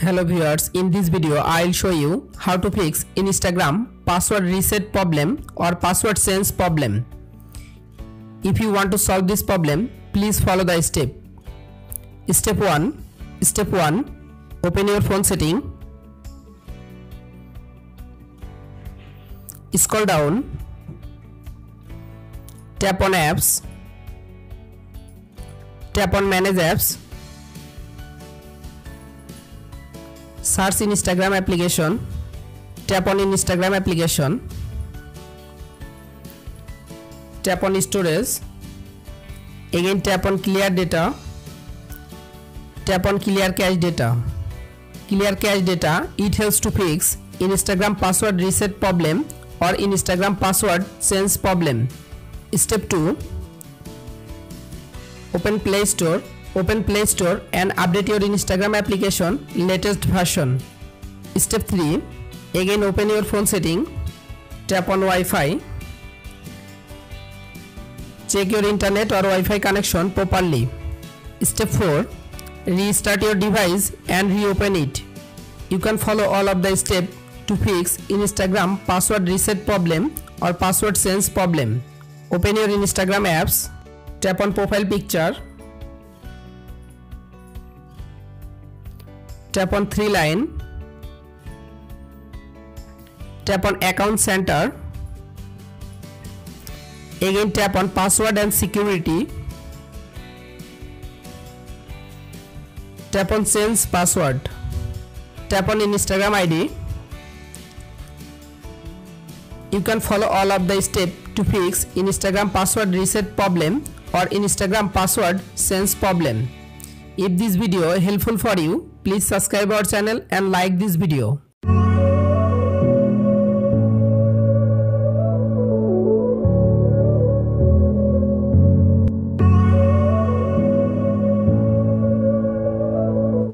Hello viewers, in this video I'll show you how to fix Instagram password reset problem or password change problem. If you want to solve this problem, please follow the step. Step 1. Open your phone setting. Scroll down. Tap on apps. Tap on manage apps. Search Instagram application. Tap on Instagram application. Tap on storage. Again tap on clear data. Tap on clear cache data. Clear cache data, it helps to fix Instagram password reset problem or Instagram password change problem. Step 2. Open Play Store and update your Instagram application latest version. Step 3. Again open your phone setting. Tap on Wi-Fi. Check your internet or Wi-Fi connection properly. Step 4. Restart your device and reopen it. You can follow all of the steps to fix Instagram password reset problem or password change problem. Open your Instagram apps. Tap on profile picture. Tap on 3 line. Tap on account center. Again tap on password and security. Tap on change password. Tap on Instagram ID. You can follow all of the steps to fix Instagram password reset problem or Instagram password change problem. If this video is helpful for you, please subscribe our channel and like this video.